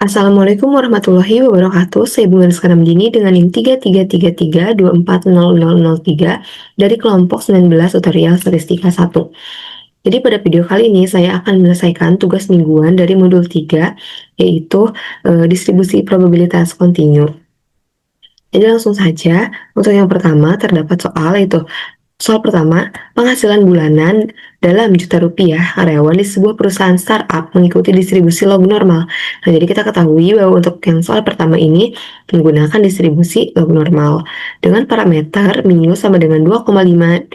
Assalamualaikum warahmatullahi wabarakatuh. Saya Bunga Sekarang Dini dengan NIM 3333240003 dari kelompok 19 tutorial statistika 1. Jadi pada video kali ini saya akan menyelesaikan tugas mingguan dari modul 3, yaitu distribusi probabilitas kontinu. Jadi langsung saja, untuk yang pertama terdapat soal pertama, penghasilan bulanan dalam juta rupiah karyawan di sebuah perusahaan startup mengikuti distribusi log normal. Nah, jadi kita ketahui bahwa untuk yang soal pertama ini menggunakan distribusi log normal dengan parameter mu sama dengan 2,5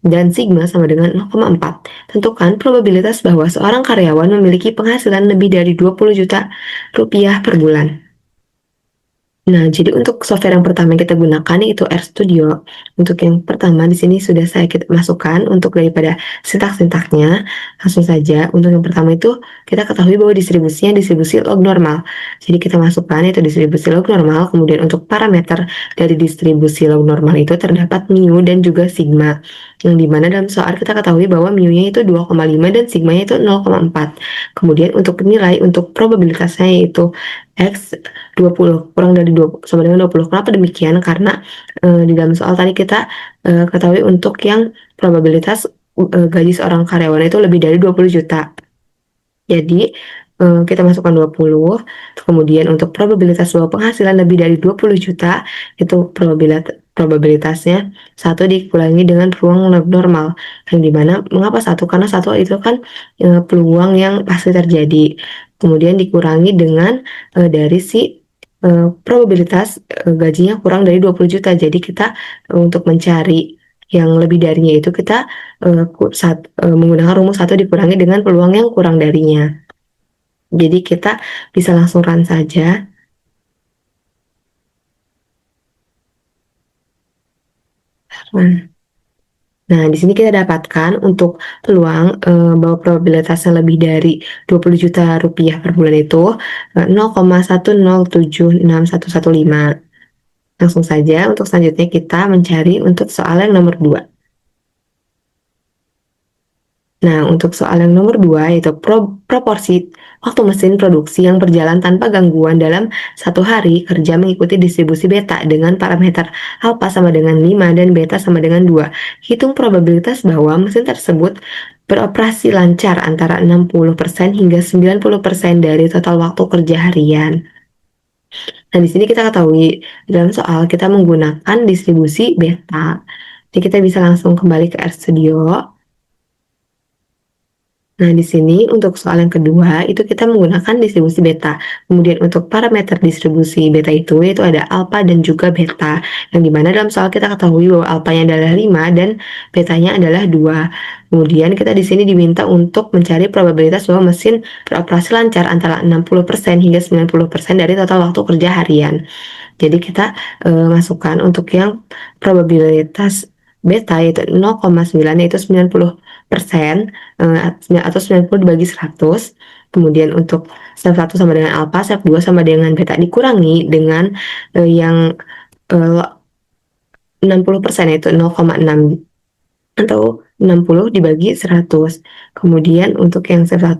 dan sigma sama dengan 0,4. Tentukan probabilitas bahwa seorang karyawan memiliki penghasilan lebih dari 20 juta rupiah per bulan. Nah, jadi untuk software yang pertama yang kita gunakan yaitu RStudio. Untuk yang pertama di sini sudah saya masukkan untuk daripada sintak-sintaknya. Langsung saja untuk yang pertama itu kita ketahui bahwa distribusinya distribusi log normal. Jadi kita masukkan itu distribusi log normal, kemudian untuk parameter dari distribusi log normal itu terdapat mu dan juga sigma. Yang dimana dalam soal kita ketahui bahwa mu-nya itu 2,5 dan sigma-nya itu 0,4. Kemudian untuk nilai untuk probabilitasnya yaitu X 20 kurang dari 20 sama dengan 20. Kenapa demikian? Karena di dalam soal tadi kita ketahui untuk yang probabilitas gaji seorang karyawan itu lebih dari 20 juta. Jadi kita masukkan 20, kemudian untuk probabilitas bahwa penghasilan lebih dari 20 juta itu probabilitasnya 1 dikurangi dengan peluang normal. Yang dimana mengapa 1? Karena 1 itu kan peluang yang pasti terjadi. Kemudian dikurangi dengan dari si probabilitas gajinya kurang dari 20 juta. Jadi kita untuk mencari yang lebih darinya itu kita menggunakan rumus 1 dikurangi dengan peluang yang kurang darinya. Jadi kita bisa langsung run saja. Nah, di sini kita dapatkan untuk peluang bahwa probabilitasnya lebih dari 20 juta rupiah per bulan itu 0,10761115. Langsung saja untuk selanjutnya kita mencari untuk soal yang nomor 2. Nah, untuk soal yang nomor 2 yaitu proporsi waktu mesin produksi yang berjalan tanpa gangguan dalam satu hari kerja mengikuti distribusi beta dengan parameter alpha sama dengan 5 dan beta sama dengan 2. Hitung probabilitas bahwa mesin tersebut beroperasi lancar antara 60% hingga 90% dari total waktu kerja harian. Nah, di sini kita ketahui dalam soal kita menggunakan distribusi beta. Jadi kita bisa langsung kembali ke RStudio. Nah, di sini untuk soal yang kedua itu kita menggunakan distribusi beta. Kemudian untuk parameter distribusi beta itu ada alpha dan juga beta. Yang dimana dalam soal kita ketahui bahwa alpanya adalah 5 dan betanya adalah 2. Kemudian kita di sini diminta untuk mencari probabilitas bahwa mesin beroperasi lancar antara 60% hingga 90% dari total waktu kerja harian. Jadi kita masukkan untuk yang probabilitas beta yaitu 0,9 yaitu 90% atau 90 dibagi 100. Kemudian untuk step 1 sama dengan alpha, step 2 sama dengan beta dikurangi dengan yang 60% yaitu 0,6 atau 60 dibagi 100. Kemudian untuk yang step 1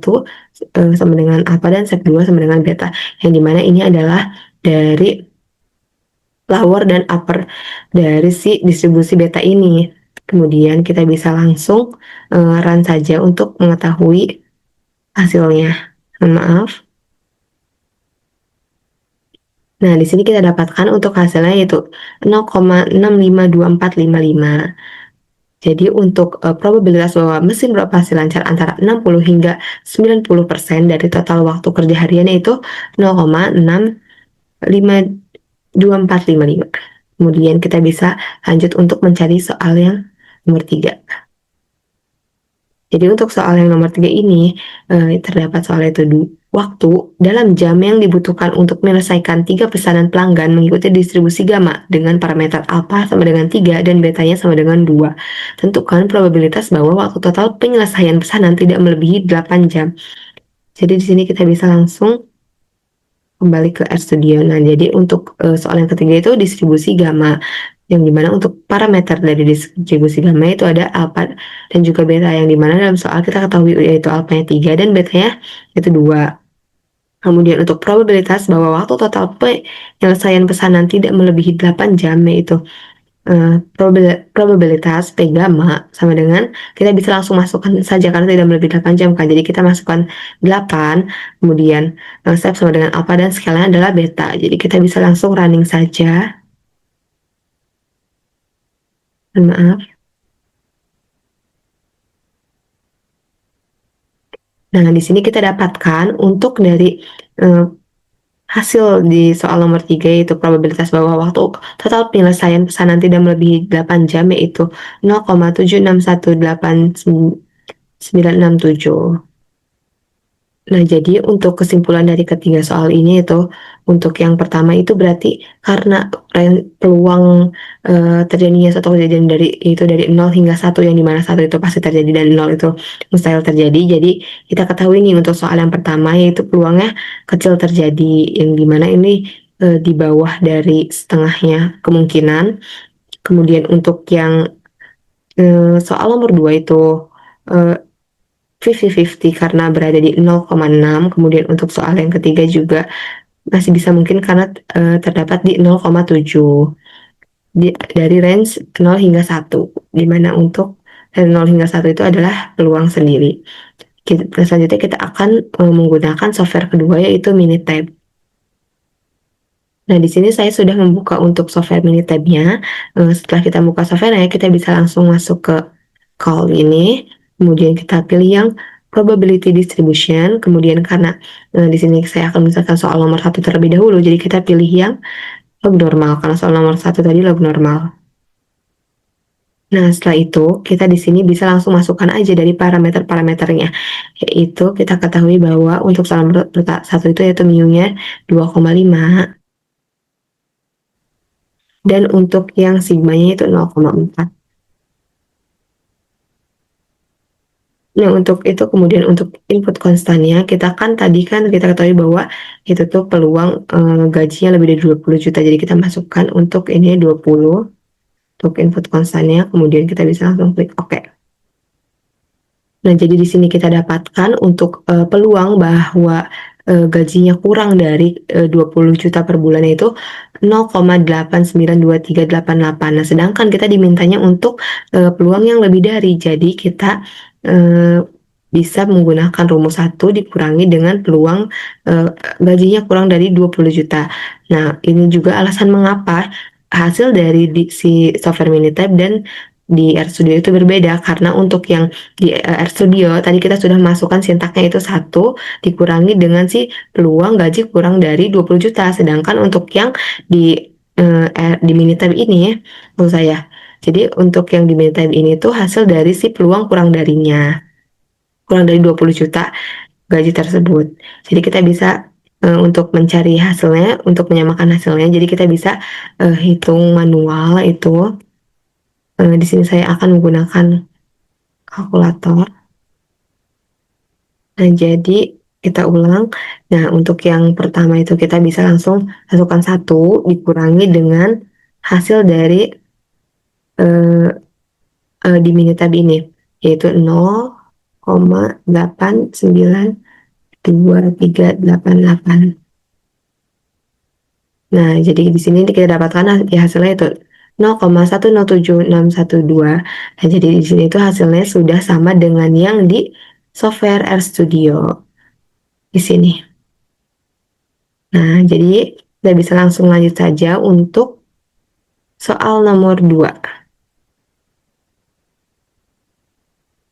sama dengan alpha dan step 2 sama dengan beta. Yang dimana ini adalah dari lower dan upper dari si distribusi beta ini. Kemudian kita bisa langsung run saja untuk mengetahui hasilnya. Mohon maaf. Nah, di sini kita dapatkan untuk hasilnya yaitu 0,652455. Jadi untuk probabilitas bahwa mesin beroperasi lancar antara 60 hingga 90% dari total waktu kerja hariannya itu 0,65455. Kemudian kita bisa lanjut untuk mencari soal yang nomor 3. Jadi untuk soal yang nomor 3 ini terdapat soal itu waktu dalam jam yang dibutuhkan untuk menyelesaikan 3 pesanan pelanggan mengikuti distribusi gamma dengan parameter alpha sama dengan 3 dan betanya sama dengan 2. Tentukan probabilitas bahwa waktu total penyelesaian pesanan tidak melebihi 8 jam. Jadi di sini kita bisa langsung kembali ke RStudio. Nah, jadi untuk soal yang ketiga itu distribusi gamma. Yang dimana untuk parameter dari distribusi gamma itu ada alpha dan juga beta. Yang dimana dalam soal kita ketahui yaitu alphanya 3 dan betanya itu 2. Kemudian untuk probabilitas bahwa waktu total penyelesaian pesanan tidak melebihi 8 jam, yaitu probabilitas P gamma sama dengan kita bisa langsung masukkan saja karena tidak melebihi 8 jam kan. Jadi kita masukkan 8, kemudian step sama dengan alpha dan skalanya adalah beta. Jadi kita bisa langsung running saja. Maaf. Nah, di sini kita dapatkan untuk dari uh, hasil di soal nomor 3 yaitu probabilitas bahwa waktu total penyelesaian pesanan tidak melebihi 8 jam yaitu 0,76189967. Nah, jadi untuk kesimpulan dari ketiga soal ini itu, untuk yang pertama itu berarti karena peluang terjadinya suatu kejadian dari 0 hingga 1 yang dimana 1 itu pasti terjadi dan 0 itu mustahil terjadi. Jadi kita ketahui nih untuk soal yang pertama yaitu peluangnya kecil terjadi yang dimana ini di bawah dari setengahnya kemungkinan. Kemudian untuk yang soal nomor 2 itu eh, 50-50 karena berada di 0,6. Kemudian untuk soal yang ketiga juga masih bisa mungkin karena terdapat di 0,7 dari range 0 hingga 1, di mana untuk dari 0 hingga 1 itu adalah peluang sendiri. Selanjutnya kita akan menggunakan software kedua yaitu Minitab. Nah, di sini saya sudah membuka untuk software Minitab-nya. Setelah kita buka software-nya, kita bisa langsung masuk ke call ini. Kemudian kita pilih yang probability distribution. Kemudian karena di sini saya akan misalkan soal nomor 1 terlebih dahulu, jadi kita pilih yang log normal karena soal nomor 1 tadi log normal. Nah, setelah itu kita di sini bisa langsung masukkan aja dari parameter-parameternya. Yaitu kita ketahui bahwa untuk soal nomor 1 itu yaitu mu-nya 2,5 dan untuk yang sigmanya itu 0,4. Nah, untuk itu kemudian untuk input konstannya, kita kan tadi kan kita ketahui bahwa itu tuh peluang gajinya lebih dari 20 juta. Jadi kita masukkan untuk ini 20 untuk input konstannya, kemudian kita bisa langsung klik OK. Nah, jadi di sini kita dapatkan untuk peluang bahwa gajinya kurang dari 20 juta per bulan itu 0,892388. Nah, sedangkan kita dimintanya untuk peluang yang lebih dari. Jadi kita bisa menggunakan rumus 1 dikurangi dengan peluang gajinya kurang dari 20 juta. Nah, ini juga alasan mengapa hasil dari si software Minitab dan di RStudio itu berbeda karena untuk yang di RStudio tadi kita sudah masukkan sintaknya itu 1 dikurangi dengan si peluang gaji kurang dari 20 juta. Sedangkan untuk yang di Minitab ini maksud saya. Jadi untuk yang di Minitab ini tuh hasil dari si peluang kurang darinya. Kurang dari 20 juta gaji tersebut. Jadi kita bisa untuk mencari hasilnya, untuk menyamakan hasilnya. Jadi kita bisa hitung manual itu. Di sini saya akan menggunakan kalkulator. Nah, jadi kita ulang. Nah, untuk yang pertama itu kita bisa langsung masukkan 1 dikurangi dengan hasil dari di Minitab ini, yaitu 0,892388. Nah, jadi di sini kita dapatkan hasilnya itu 0,107612. Nah, jadi di sini itu hasilnya sudah sama dengan yang di software RStudio di sini. Nah, jadi kita bisa langsung lanjut saja untuk soal nomor 2.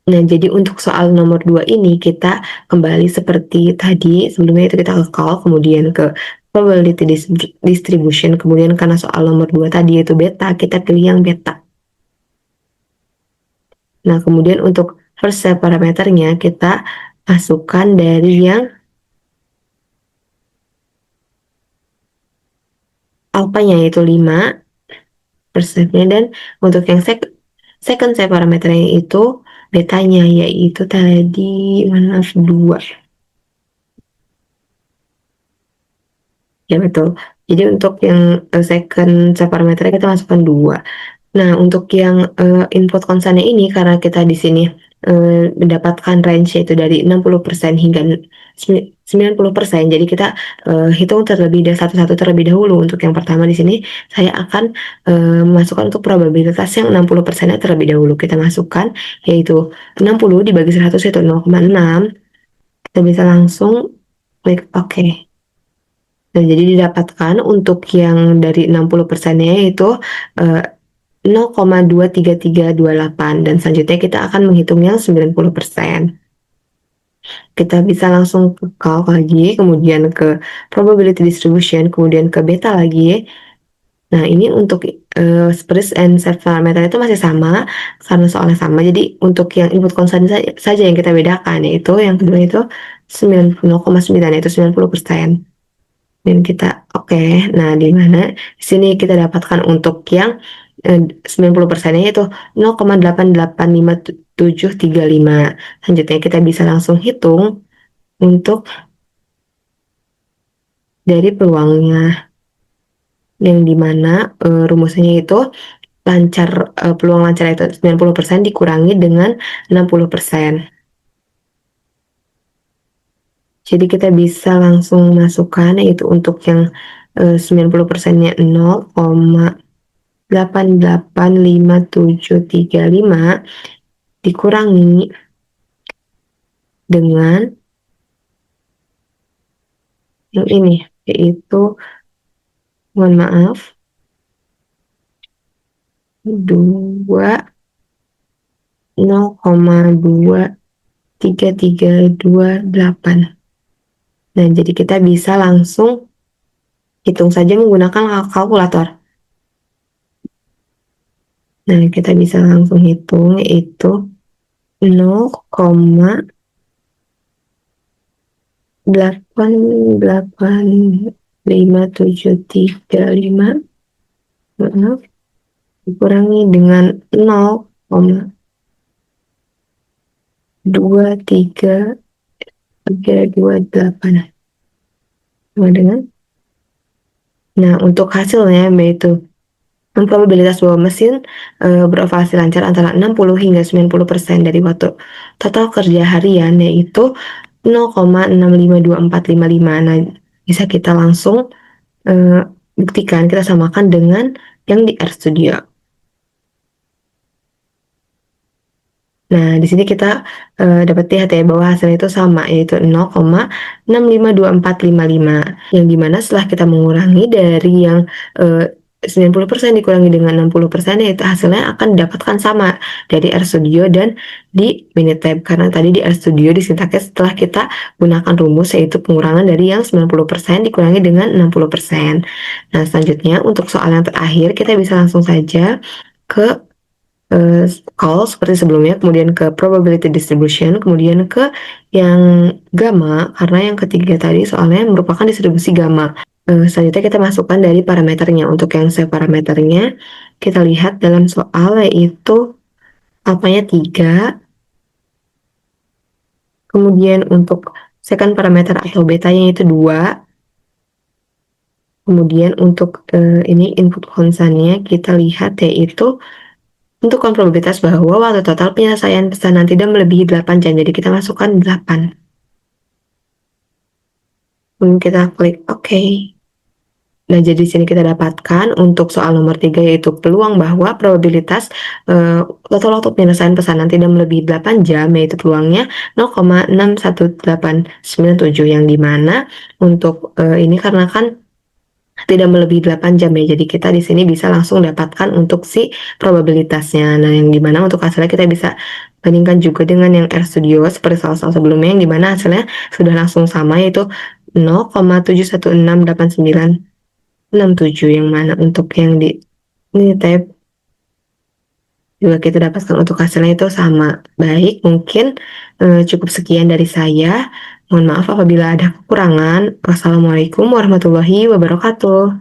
Nah, jadi untuk soal nomor 2 ini kita kembali seperti tadi, sebelumnya itu kita ke call, kemudian ke probability distribution, kemudian karena soal nomor 2 tadi itu beta, kita pilih yang beta. Nah, kemudian untuk first step parameternya kita masukkan dari yang alpanya yaitu 5 first stepnya, dan untuk yang second step parameternya itu betanya yaitu tadi maaf 2. Ya betul. Jadi untuk yang second step parameternya kita masukkan 2. Nah, untuk yang input konstannya ini karena kita di sini mendapatkan range yaitu dari 60% hingga 90%. Jadi kita hitung terlebih satu-satu terlebih dahulu. Untuk yang pertama di sini saya akan masukkan untuk probabilitas yang 60%-nya terlebih dahulu. Kita masukkan yaitu 60 dibagi 100 itu 0,6. Kita bisa langsung klik OK. Nah, jadi didapatkan untuk yang dari 60%-nya yaitu 0,23328 dan selanjutnya kita akan menghitung yang 90%. Kita bisa langsung ke calc lagi, kemudian ke probability distribution, kemudian ke beta lagi. Nah, ini untuk spread and set parameter itu masih sama karena soalnya sama. Jadi untuk yang input constant saja yang kita bedakan, yaitu yang kedua itu 0,9 yaitu 90%. Dan kita oke. Nah, di mana di sini kita dapatkan untuk yang 90%-nya itu 0,885735. Selanjutnya kita bisa langsung hitung untuk dari peluangnya, yang dimana rumusnya itu peluang lancar itu 90% dikurangi dengan 60%. Jadi kita bisa langsung masukkan yaitu untuk yang 90%-nya 0,885735 dikurangi dengan yang ini, yaitu mohon maaf 0,23328. Nah, jadi kita bisa langsung hitung saja menggunakan kalkulator. Nah, kita bisa langsung hitung yaitu 0,885735, maaf, dikurangi dengan 0,23328 sama dengan. Nah, untuk hasilnya yaitu probabilitas bahwa mesin beroperasi lancar antara 60 hingga 90% dari waktu total kerja harian yaitu 0,652455. Nah, bisa kita langsung buktikan, kita samakan dengan yang di RStudio. Nah, di sini kita dapat lihat ya bahwa hasilnya itu sama, yaitu 0,652455. Yang dimana setelah kita mengurangi dari yang 90% dikurangi dengan 60%, yaitu hasilnya akan didapatkan sama dari RStudio dan di Minitab. Karena tadi di RStudio disintaknya setelah kita gunakan rumus, yaitu pengurangan dari yang 90% dikurangi dengan 60%. Nah, selanjutnya untuk soal yang terakhir, kita bisa langsung saja ke call seperti sebelumnya, kemudian ke probability distribution, kemudian ke yang gamma, karena yang ketiga tadi soalnya merupakan distribusi gamma. Selanjutnya kita masukkan dari parameternya. Untuk yang saya parameternya, kita lihat dalam soal yaitu alfanya 3, kemudian untuk second parameter atau betanya itu 2, kemudian untuk ini input constantnya kita lihat yaitu untuk probabilitas bahwa waktu total penyelesaian pesanan tidak melebihi 8 jam. Jadi kita masukkan 8. Kemudian kita klik OK. Nah, jadi di sini kita dapatkan untuk soal nomor 3 yaitu peluang bahwa probabilitas total waktu penyelesaian pesanan tidak melebihi 8 jam, yaitu peluangnya 0,61897, yang dimana untuk ini karena kan tidak melebihi 8 jam ya. Jadi kita di sini bisa langsung dapatkan untuk si probabilitasnya. Nah, yang dimana untuk hasilnya kita bisa bandingkan juga dengan yang RStudio seperti soal-soal sebelumnya, yang dimana hasilnya sudah langsung sama yaitu 0,7168967, yang mana untuk yang di ini tab juga kita dapatkan untuk hasilnya itu sama. Baik, mungkin cukup sekian dari saya. Mohon maaf apabila ada kekurangan. Wassalamualaikum warahmatullahi wabarakatuh.